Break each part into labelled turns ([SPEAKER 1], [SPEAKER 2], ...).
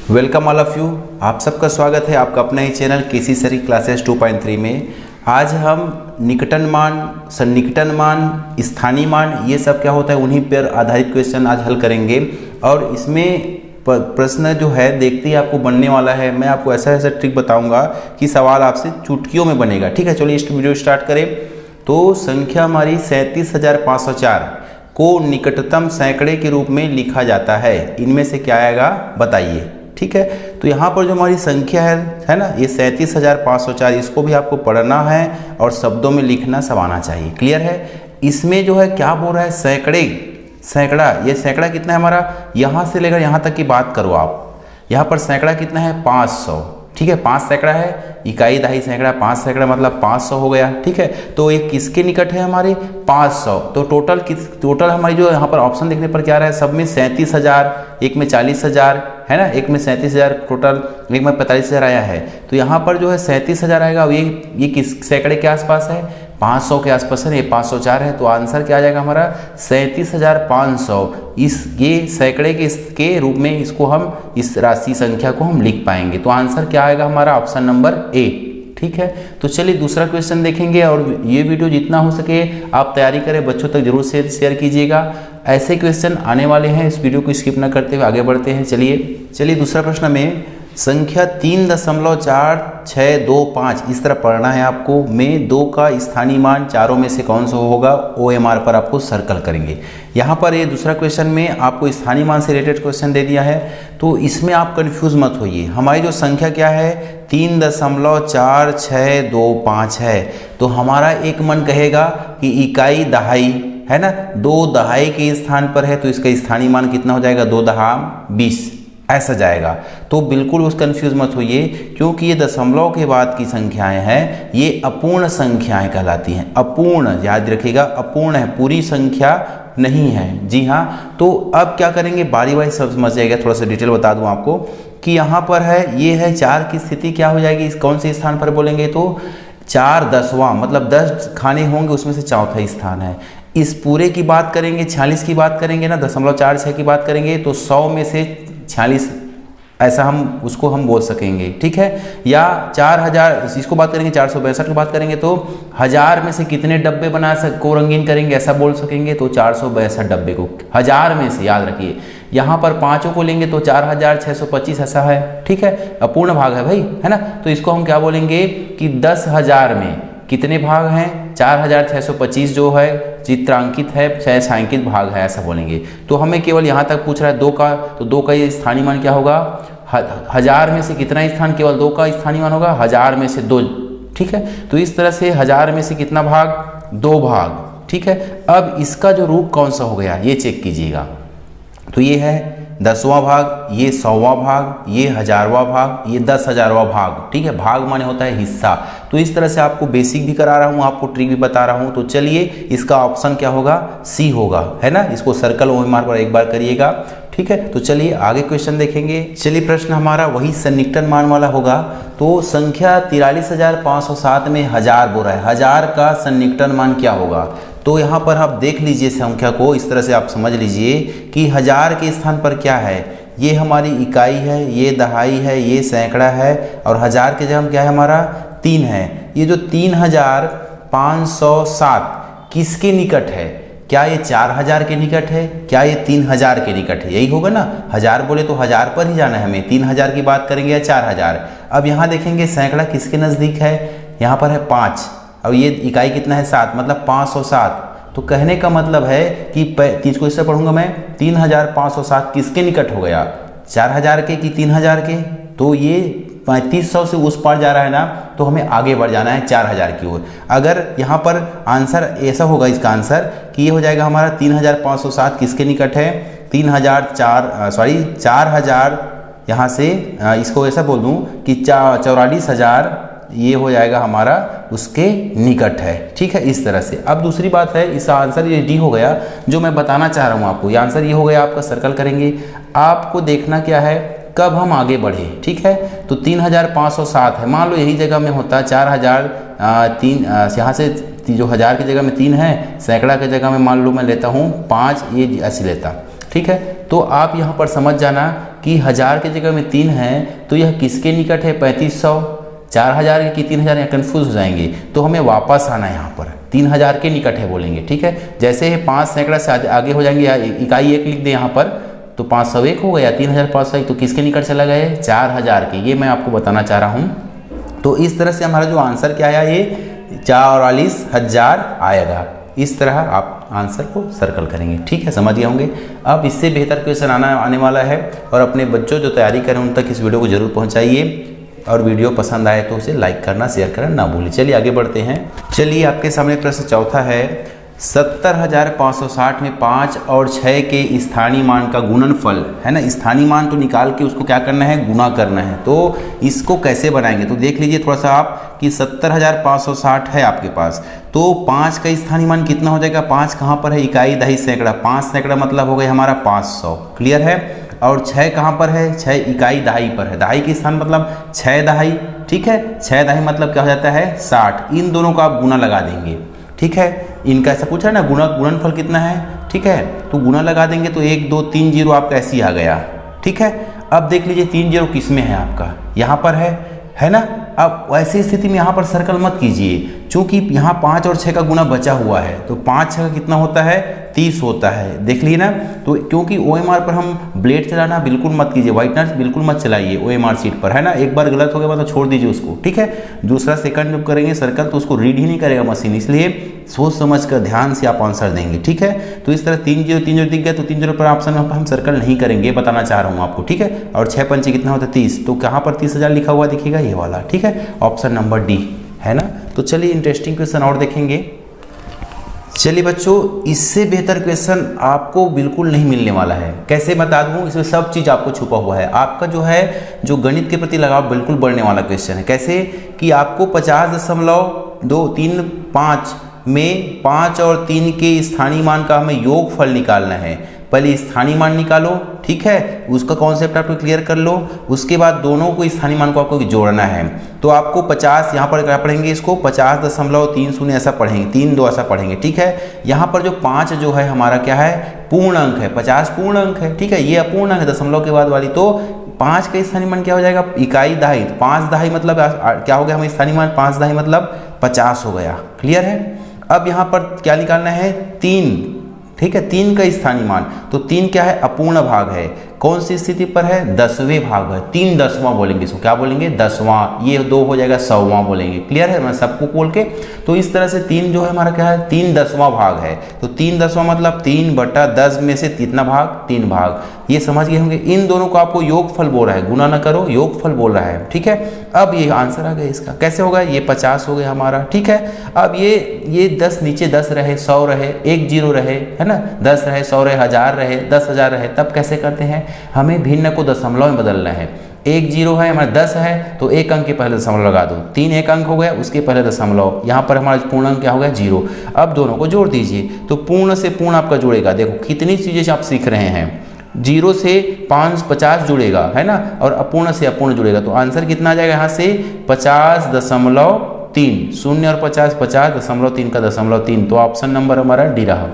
[SPEAKER 1] Welcome all of you. आप सबका स्वागत है आपका अपना ही चैनल केसी सरी क्लासेस 2.3 में। आज हम निकटन मान, सन्निकटन मान, स्थानीय मान, ये सब क्या होता है उन्हीं पर आधारित क्वेश्चन आज हल करेंगे। और इसमें प्रश्न जो है देखते ही आपको बनने वाला है। मैं आपको ऐसा ऐसा ट्रिक बताऊंगा कि सवाल आपसे चुटकियों में बनेगा। ठीक है, चलिए इस वीडियो स्टार्ट करें। तो संख्या हमारी 37,504 को निकटतम सैकड़े के रूप में लिखा जाता है। इनमें से क्या आएगा बताइए। ठीक है, तो यहाँ पर जो हमारी संख्या है ना, ये 37,504, इसको भी आपको पढ़ना है और शब्दों में लिखना सब आना चाहिए। क्लियर है? इसमें जो है क्या बोल रहा है, सैकड़े, सैकड़ा। ये सैकड़ा कितना है हमारा, यहाँ से लेकर यहाँ तक की बात करो आप। यहाँ पर सैकड़ा कितना है 500। ठीक है, 5 सैकड़ा है, इकाई दहाई सैकड़ा, 5 सैकड़ा मतलब 500 हो गया। ठीक है, तो ये किसके निकट है हमारे 500। तो टोटल हमारी जो यहाँ पर ऑप्शन देखने पर क्या रहा है, सब में 37,000, एक में 40,000 है ना, एक में 37,000 टोटल, एक में 45,000 आया है। तो यहाँ पर जो है 37,000 आएगा। ये किस सैकड़े के आसपास है, 500 के आसपास है। ये 504 है, तो आंसर क्या आ जाएगा हमारा 37,500। ये सैकड़े के रूप में इसको हम, इस राशि संख्या को हम लिख पाएंगे। तो आंसर क्या आएगा हमारा ऑप्शन नंबर ए। ठीक है, तो चलिए दूसरा क्वेश्चन देखेंगे। और ये वीडियो जितना हो सके आप तैयारी करें, बच्चों तक जरूर शेयर कीजिएगा। ऐसे क्वेश्चन आने वाले हैं, इस वीडियो को स्किप न करते हुए आगे बढ़ते हैं। चलिए दूसरा प्रश्न में संख्या 3.4625 इस तरह पढ़ना है आपको। में 2 का स्थानीय मान चारों में से कौन सा होगा, OMR पर आपको सर्कल करेंगे। यहाँ पर ये दूसरा क्वेश्चन में आपको स्थानीय मान से रिलेटेड क्वेश्चन दे दिया है, तो इसमें आप कंफ्यूज मत होइए। हमारी जो संख्या क्या है 3.4625 है, तो हमारा एक मन कहेगा कि इकाई दहाई है ना, 2 दहाई के स्थान पर है, तो इसका स्थानीय मान कितना हो जाएगा 2 दहा 20 ऐसा जाएगा। तो बिल्कुल उस कंफ्यूज मत होइए, क्योंकि ये दशमलव के बाद की संख्याएं हैं, ये अपूर्ण संख्याएं कहलाती हैं। अपूर्ण, याद रखिएगा, अपूर्ण है, पूरी संख्या नहीं है। जी हाँ, तो अब क्या करेंगे बारी बारी सब समझ जाएगा। थोड़ा सा डिटेल बता दूं आपको कि यहाँ पर है, ये है 4 की स्थिति क्या हो जाएगी, इस कौन से स्थान पर बोलेंगे, तो 4 10वां मतलब 10 खाने होंगे, उसमें से चौथा स्थान है। इस पूरे की बात करेंगे, 46 की बात करेंगे ना, 0.46 की बात करेंगे, तो 100 में से 46 ऐसा हम उसको हम बोल सकेंगे। ठीक है, या 4000 इसको बात करेंगे, 462 की बात करेंगे, तो 1000 में से कितने डब्बे बना को रंगीन करेंगे ऐसा बोल सकेंगे, तो 462 डब्बे को 1000 में से, याद रखिए। यहाँ पर 5 को लेंगे तो 4625 ऐसा है। ठीक है, अपूर्ण भाग है भाई, है ना, तो इसको हम क्या बोलेंगे कि 10,000 में कितने भाग हैं, 4625 जो है चित्रांकित है, चाहे छायांकित भाग है ऐसा बोलेंगे। तो हमें केवल यहाँ तक पूछ रहा है 2 का, तो 2 का ये स्थानीय मान क्या होगा, 1000 में से कितना स्थान, केवल 2 का स्थानीय मान होगा, 1000 में से 2। ठीक है, तो इस तरह से 1000 में से कितना भाग, 2 भाग। ठीक है, अब इसका जो रूप कौन सा हो गया ये चेक कीजिएगा। तो ये है 10वां भाग, ये 100वां भाग, ये 1000वां भाग, ये 10,000वां भाग। ठीक है, भाग माने होता है हिस्सा। तो इस तरह से आपको बेसिक भी करा रहा हूँ, आपको ट्रिक भी बता रहा हूँ। तो चलिए इसका ऑप्शन क्या होगा, सी होगा, है ना। इसको सर्कल OMR पर एक बार करिएगा। ठीक है, तो चलिए आगे क्वेश्चन देखेंगे। चलिए प्रश्न हमारा वही सन्निकटन मान वाला होगा। तो संख्या 43,507 में 1000 बोल रहा है, 1000 का सन्निकटन मान क्या होगा। तो यहाँ पर आप देख लीजिए संख्या को, इस तरह से आप समझ लीजिए कि 1000 के स्थान पर क्या है, ये हमारी इकाई है, ये दहाई है, ये सैकड़ा है, और 1000 के जगह क्या है हमारा 3 है। ये जो 3,507 किसके निकट है, क्या ये 4000 के निकट है, क्या ये 3000 के निकट है, यही होगा ना। 1000 बोले तो 1000 पर ही जाना है हमें, 3000 की बात करेंगे या 4000। अब यहाँ देखेंगे सैकड़ा किसके नज़दीक है, यहाँ पर है 5, और ये इकाई कितना है 7, मतलब 507। तो कहने का मतलब है कि इसको इससे पढ़ूंगा मैं, 3,507 किसके निकट हो गया, 4000 के कि 3000 के। तो ये 3500 से उस पार जा रहा है ना, तो हमें आगे बढ़ जाना है 4000 की ओर। अगर यहाँ पर आंसर ऐसा होगा, इसका आंसर कि ये हो जाएगा हमारा 3,507 किसके निकट है, 4000 यहाँ से इसको ऐसा बोल दूँ कि 44,000 ये हो जाएगा हमारा उसके निकट है। ठीक है, इस तरह से। अब दूसरी बात है, इसका आंसर ये डी हो गया, जो मैं बताना चाह रहा हूँ आपको। ये आंसर ये हो गया, आपका सर्कल करेंगे। आपको देखना क्या है, कब हम आगे बढ़े। ठीक है, तो 3,507 है, मान लो यही जगह में होता 4,000, यहाँ से जो 1000 की जगह में 3 है, सैकड़ा की जगह में मान लो मैं लेता हूँ 5, ये ऐसे लेता। ठीक है, तो आप यहाँ पर समझ जाना कि 1000 की जगह में 3 है तो यह किसके निकट है, 3500, 4000 की 3000, यहाँ कन्फ्यूज हो जाएंगे। तो हमें वापस आना है, यहाँ पर 3000 के निकट है बोलेंगे, ठीक है। जैसे 5 सैकड़ा से आगे हो जाएंगे, इकाई 1 लिख दें यहाँ पर, तो 501 हो गया, 3501 तो किसके निकट चला गया, 4000 के। ये मैं आपको बताना चाह रहा हूँ। तो इस तरह से हमारा जो आंसर क्या आया, ये 44,000 आएगा। इस तरह आप आंसर को सर्कल करेंगे, ठीक है, समझ गए होंगे। अब इससे बेहतर क्वेश्चन आने वाला है, और अपने बच्चों जो तैयारी करें उन तक इस वीडियो को जरूर पहुंचाइए, और वीडियो पसंद आए तो उसे लाइक करना, शेयर करना ना भूलिए। चलिए आगे बढ़ते हैं। चलिए आपके सामने प्रश्न चौथा है, 70,560 में 5 और 6 के स्थानीय मान का गुणनफल है ना, स्थानीय मान तो निकाल के उसको क्या करना है, गुना करना है। तो इसको कैसे बनाएंगे, तो देख लीजिए थोड़ा सा आप कि 70,560 है आपके पास, तो 5 का स्थानीय मान कितना हो जाएगा, 5 कहाँ पर है, इकाई दहाई सैकड़ा, 5 सैकड़ा मतलब हो गया हमारा 500, क्लियर है। और 6 कहाँ पर है, 6 इकाई दहाई पर है, दहाई के स्थान मतलब 6 दहाई, ठीक है, 6 दहाई मतलब क्या हो जाता है 60। इन दोनों का आप गुना लगा देंगे, ठीक है। इनका ऐसा पूछा ना, गुणनफल कितना है, ठीक है, तो गुना लगा देंगे तो 1 2 3 जीरो आपका ऐसे ही आ गया, ठीक है। अब देख लीजिए 3 जीरो किस में है आपका, यहाँ पर है ना। अब ऐसी स्थिति में यहाँ पर सर्कल मत कीजिए, क्योंकि यहाँ 5 और 6 का गुना बचा हुआ है, तो 5 6 का कितना होता है, 30 होता है, देख लिए ना। तो क्योंकि OMR पर हम ब्लेड चलाना बिल्कुल मत कीजिए, व्हाइटनर बिल्कुल मत चलाइए OMR शीट पर, है ना। एक बार गलत हो गया मतलब छोड़ दीजिए उसको, ठीक है। दूसरा सेकंड जब करेंगे सर्कल तो उसको रीड ही नहीं करेगा मशीन, इसलिए सोच समझ कर ध्यान से आप आंसर देंगे, ठीक है। तो इस तरह 3 जीरो दिख गया, तो 3 जीरो पर ऑप्शन में हम सर्कल नहीं करेंगे, बताना चाह रहा हूँ आपको, ठीक है। और 6 पंचे कितना होता है 30, तो कहाँ पर 30,000 लिखा हुआ दिखेगा, ये वाला, ठीक है, ऑप्शन नंबर डी है ना। तो चलिए इंटरेस्टिंग क्वेश्चन और देखेंगे। चलिए बच्चों, इससे बेहतर क्वेश्चन आपको बिल्कुल नहीं मिलने वाला है। कैसे बता दूं, इसमें सब चीज़ आपको छुपा हुआ है। आपका जो गणित के प्रति लगाव बिल्कुल बढ़ने वाला क्वेश्चन है। कैसे कि आपको 50.235 में 5 और 3 के स्थानीय मान का हमें योगफल निकालना है। पहले स्थानीय मान निकालो, ठीक है, उसका कॉन्सेप्ट आपको क्लियर कर लो, उसके बाद दोनों को स्थानीय मान को आपको जोड़ना है। तो आपको 50 यहाँ पर क्या पढ़ेंगे, इसको 50.30 ऐसा पढ़ेंगे, 3 2 ऐसा पढ़ेंगे, ठीक है। यहाँ पर जो 5 जो है हमारा क्या है, पूर्ण अंक है, 50 पूर्ण अंक है, ठीक है, ये अपूर्ण अंक है दशमलव के बाद वाली। तो 5 का स्थानीय मान क्या हो जाएगा, इकाई दहाई, 5 दहाई मतलब क्या हो गया हमें स्थानीय मान, 5 दहाई मतलब 50 हो गया, क्लियर है। अब यहाँ पर क्या निकालना है, 3, ठीक है, 3 का स्थानीय मान, तो 3 क्या है, अपूर्ण भाग है, कौन सी स्थिति पर है, 10वें भाग है, 3 10वां बोलेंगे इसको, क्या बोलेंगे 10वां, ये 2 हो जाएगा 100वां बोलेंगे, क्लियर है, मैं सबको बोल के। तो इस तरह से 3 जो है हमारा क्या है, 3 10वां भाग है, तो 3 10वां मतलब 3/10 में से कितना भाग, 3 भाग, ये समझ गए होंगे। इन दोनों को आपको योगफल बोल रहा है, गुना ना करो, योगफल बोल रहा है, ठीक है। अब ये आंसर आ गया इसका, कैसे होगा, ये 50 हो गया हमारा, ठीक है। अब ये 10 नीचे 10 रहे, 100 रहे, 1 जीरो रहे, है ना, 10 रहे, 100 रहे, 1000 रहे, 10,000 रहे, तब कैसे करते हैं, हमें भिन्न को दशमलव में बदलना है। 1 जीरो है हमारा 10 है, तो 1 अंक के पहले दशमलव लगा दो, 3 1 अंक हो गया, उसके पहले दशमलव, यहाँ पर हमारा पूर्ण अंक क्या हो गया 0। अब दोनों को जोड़ दीजिए, तो पूर्ण से पूर्ण आपका जुड़ेगा, देखो कितनी चीज़ें आप सीख रहे हैं, 0 से 50 जुड़ेगा, है ना, और अपूर्ण से अपूर्ण जुड़ेगा, तो आंसर कितना आ जाएगा यहाँ से 50.3, 0 और 50 50.3 का 0.3, तो ऑप्शन नंबर हमारा डी रहा।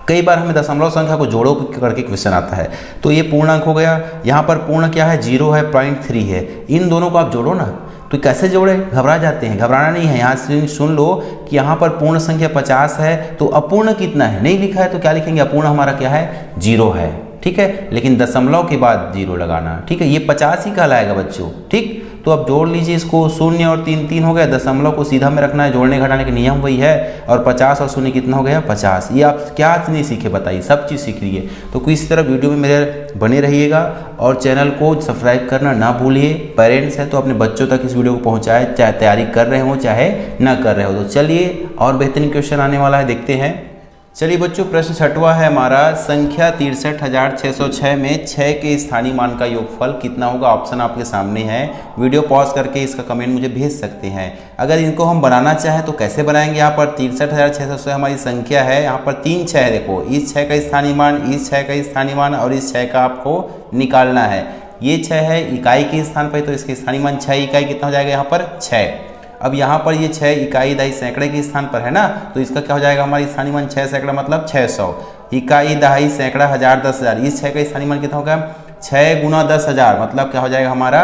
[SPEAKER 1] कई बार हमें दशमलव संख्या को जोड़ो करके क्वेश्चन आता है, तो ये पूर्ण अंक हो गया, यहाँ पर पूर्ण क्या है 0 है, 0.3 है, इन दोनों को आप जोड़ो ना, तो कैसे जोड़े, घबरा जाते हैं, घबराना नहीं है। यहाँ से सुन लो कि यहाँ पर पूर्ण संख्या 50 है, तो अपूर्ण कितना है नहीं लिखा है, तो क्या लिखेंगे, अपूर्ण हमारा क्या है 0 है, ठीक है, लेकिन दशमलव के बाद 0 लगाना, ठीक है, ये 50 ही कहलाएगा बच्चों, ठीक। तो अब जोड़ लीजिए इसको, 0 और 3 3 हो गया, दशमलव को सीधा में रखना है, जोड़ने घटाने के नियम वही है, और 50 और 0 कितना हो गया 50। ये आप क्या नहीं सीखे बताइए, सब चीज़ सीख लीजिए। तो किसी तरह वीडियो में मेरे बने रहिएगा, और चैनल को सब्सक्राइब करना ना भूलिए। पेरेंट्स हैं तो अपने बच्चों तक इस वीडियो को पहुँचाए, चाहे तैयारी कर रहे हो चाहे ना कर रहे हो। तो चलिए और बेहतरीन क्वेश्चन आने वाला है, देखते हैं। चलिए बच्चों, प्रश्न 6वां है हमारा, संख्या 63,606 में 6 के स्थानीय मान का योगफल कितना होगा। ऑप्शन आपके सामने है, वीडियो पॉज करके इसका कमेंट मुझे भेज सकते हैं। अगर इनको हम बनाना चाहें तो कैसे बनाएंगे, यहाँ पर 63,606 हमारी संख्या है, यहाँ पर 3 6 है, देखो इस 6 का स्थानीय मान, इस 6 का स्थानीय मान, और इस 6 का आपको निकालना है। ये 6 है इकाई के स्थान पर, तो इसके स्थानीय मान 6 इकाई कितना हो जाएगा यहाँ पर 6। अब यहाँ पर ये 6 इकाई दहाई सैकड़े के स्थान पर है ना, तो इसका क्या हो जाएगा, हमारी स्थानीय मान 6 सैकड़ा मतलब 600, इकाई दहाई सैकड़ा 1000 10,000, इस 6 का स्थानीय मान कितना होगा 6 गुना 10,000 मतलब क्या हो जाएगा हमारा,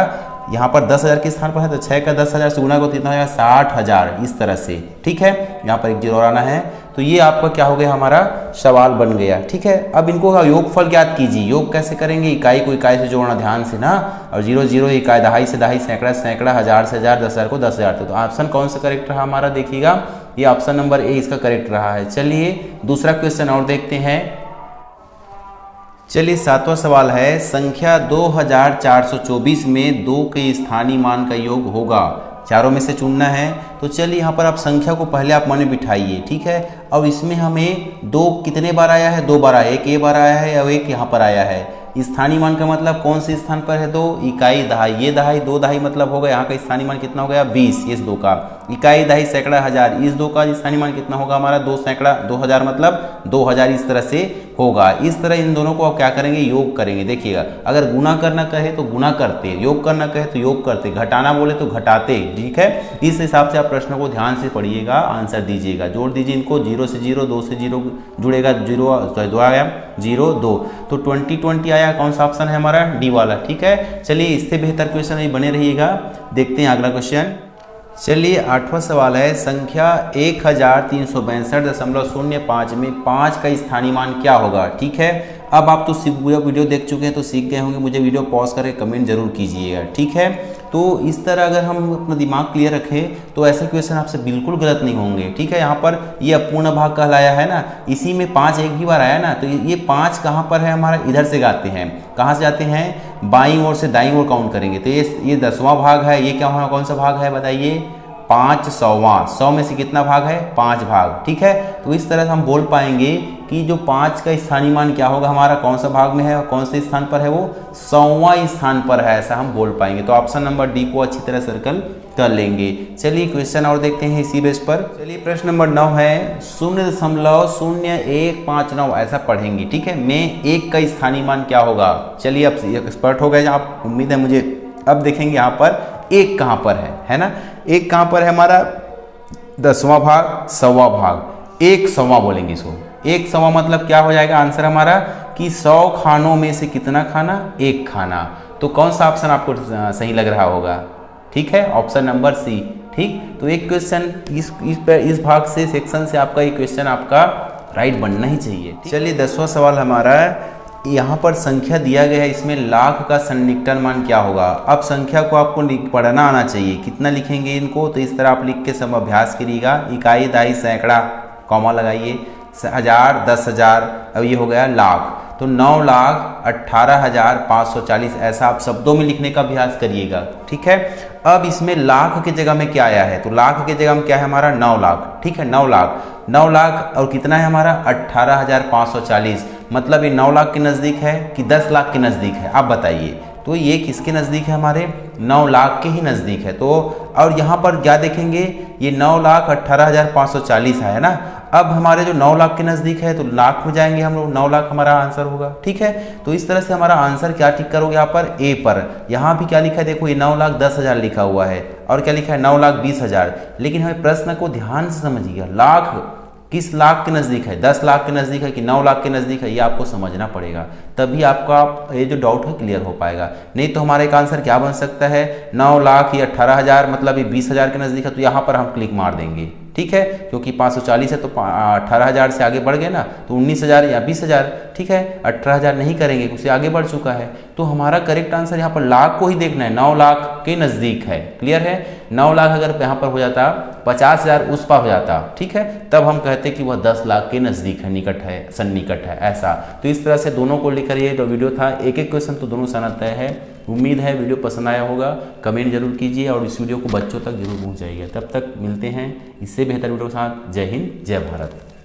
[SPEAKER 1] यहाँ पर 10,000 के स्थान पर है तो 6 का 10,000 से गुना को कितना हो जाएगा 60,000 इस तरह से। ठीक है, यहाँ पर एक जीरो आना है। तो ये आपका क्या हो गया, हमारा सवाल बन गया। ठीक है, अब इनको योगफल ज्ञात कीजिए। योग कैसे करेंगे, इकाई को इकाई से जोड़ना ध्यान से ना, और 0 0 इकाई, दहाई से दहाई, सैकड़ा से सैकड़ा, 1000 से 1000, 10,000 को 10,000। तो ऑप्शन कौन सा करेक्ट रहा हमारा, देखिएगा ये ऑप्शन नंबर ए इसका करेक्ट रहा है। चलिए दूसरा क्वेश्चन और देखते हैं। चलिए 7वां सवाल है, संख्या 2424 में 2 के स्थानीय मान का योग होगा, चारों में से चुनना है। तो चलिए यहाँ पर आप संख्या को पहले आप मन में बिठाइए। ठीक है, अब इसमें हमें 2 कितने बार आया है, 2 बार आया है, एक ये बार आया है और एक यहाँ पर आया है। स्थानीय मान का मतलब कौन से स्थान पर है, 2 इकाई दहाई, ये दहाई 2 दहाई मतलब होगा यहाँ का स्थानीय मान कितना हो गया 20, इस 2 का इकाई दहाई सैकड़ा 1000, इस 2 का स्थानीय मान कितना होगा हमारा 2 सैकड़ा 2000 मतलब 2000 इस तरह से होगा। इस तरह इन दोनों को आप क्या करेंगे, योग करेंगे। देखिएगा, अगर गुना करना कहे तो गुना करते, योग करना कहे तो योग करते, घटाना बोले तो घटाते। ठीक है, इस हिसाब से आप प्रश्न को ध्यान से पढ़िएगा, आंसर दीजिएगा। जोड़ दीजिए इनको, 0 से 0, 2 से 0 जुड़ेगा, 2 आया 0 2, तो 20 आया। कौन सा ऑप्शन है हमारा, डी वाला। ठीक है, चलिए इससे बेहतर क्वेश्चन अभी बने रहिएगा। देखते हैं अगला क्वेश्चन। चलिए 8वां सवाल है, संख्या 1362.05 में 5 का स्थानीय मान क्या होगा। ठीक है, अब आप तो पूरा वीडियो देख चुके हैं तो सीख गए होंगे, मुझे वीडियो पॉज करके कमेंट जरूर कीजिएगा। ठीक है, तो इस तरह अगर हम अपना दिमाग क्लियर रखें तो ऐसे क्वेश्चन आपसे बिल्कुल गलत नहीं होंगे। ठीक है, यहाँ पर ये अपूर्ण भाग कहलाया है ना, इसी में 5 एक ही बार आया ना, तो ये 5 कहाँ पर है हमारा, इधर से गाते हैं। कहाँ से जाते हैं, बाईं ओर से दाईं ओर काउंट करेंगे। तो ये 10वां भाग है, ये क्या कौन सा भाग है बताइए, 500वां। 100 में से कितना भाग है, 5 भाग। ठीक है, तो इस तरह से हम बोल पाएंगे कि जो 5 का स्थानीय मान क्या होगा हमारा, कौन सा भाग में है और कौन से स्थान पर है, वो 100वां स्थान पर है, ऐसा हम बोल पाएंगे। तो ऑप्शन नंबर डी को अच्छी तरह सर्कल कर लेंगे। चलिए क्वेश्चन और देखते हैं इसी बेस पर। चलिए प्रश्न नंबर 9 है, 0.0159 ऐसा पढ़ेंगे। ठीक है, में 1 का स्थानीय मान क्या होगा। चलिए अब एक्सपर्ट हो गए आप, उम्मीद है मुझे। अब देखेंगे यहाँ पर 1 कहाँ पर है ना, 1 कहाँ पर है हमारा, 10वां भाग, 100वां भाग, 1/100 बोलेंगे इसको। 1/100 मतलब क्या हो जाएगा आंसर हमारा कि 100 खानों में से कितना खाना, 1 खाना। तो कौन सा ऑप्शन आपको सही लग रहा होगा, ठीक है, ऑप्शन नंबर सी। ठीक, तो एक क्वेश्चन इस भाग से सेक्शन से आपका ये क्वेश्चन आपका राइट बनना ही चाहिए। चलिए 10वां सवाल हमारा, यहाँ पर संख्या दिया गया है, इसमें लाख का सन्निकटन मान क्या होगा। अब संख्या को आपको पढ़ना आना चाहिए, कितना लिखेंगे इनको, तो इस तरह आप लिख के सब अभ्यास करिएगा। इकाई दहाई सैकड़ा कॉमा लगाइए, 1000 10,000, अब ये हो गया लाख, तो 9,18,540 ऐसा आप शब्दों में लिखने का अभ्यास करिएगा। ठीक है, अब इसमें लाख की जगह में क्या आया है, तो लाख की जगह में क्या है हमारा 9 लाख। ठीक है, 9 लाख और कितना है हमारा 18,540, मतलब ये 9 लाख के नज़दीक है कि 10 लाख के नज़दीक है, आप बताइए। तो ये किसके नज़दीक है, हमारे 9 लाख के ही नज़दीक है। तो और यहाँ पर क्या देखेंगे, ये 9,18,540 है ना। अब हमारे जो 9 लाख के नज़दीक है तो लाख में जाएंगे हम लोग, 9 लाख हमारा आंसर होगा। ठीक है, तो इस तरह से हमारा आंसर क्या टिक करोगे यहाँ पर ए पर। यहाँ भी क्या लिखा है, देखो ये 9,10,000 लिखा हुआ है और क्या लिखा है 9,20,000। लेकिन हमें प्रश्न को ध्यान से समझिएगा, लाख किस लाख के नज़दीक है, 10 लाख के नज़दीक है कि 9 लाख के नज़दीक है, ये आपको समझना पड़ेगा, तभी आपका ये जो डाउट है क्लियर हो पाएगा। नहीं तो हमारा एक आंसर क्या बन सकता है, 9 लाख या 18,000 मतलब ये 20,000 के नज़दीक है, तो यहाँ पर हम क्लिक मार देंगे। ठीक है, क्योंकि 540 है तो 18,000 से आगे बढ़ गए ना, तो 19,000 या 20,000। ठीक है, 18,000 नहीं करेंगे, उससे आगे बढ़ चुका है। तो हमारा करेक्ट आंसर यहाँ पर लाख को ही देखना है, 9 लाख के नज़दीक है। क्लियर है, 9 लाख अगर यहाँ पर हो जाता, 50,000 उस पर हो जाता, ठीक है, तब हम कहते कि वह 10 लाख के नज़दीक है, निकट है, सन्निकट है, ऐसा। तो इस तरह से दोनों को लेकर ये जो वीडियो था, एक एक क्वेश्चन तो दोनों से आना तय है। उम्मीद है वीडियो पसंद आया होगा, कमेंट जरूर कीजिए और इस वीडियो को बच्चों तक जरूर पहुँचाइए। तब तक मिलते हैं इससे बेहतर वीडियो के साथ। जय हिंद, जय भारत।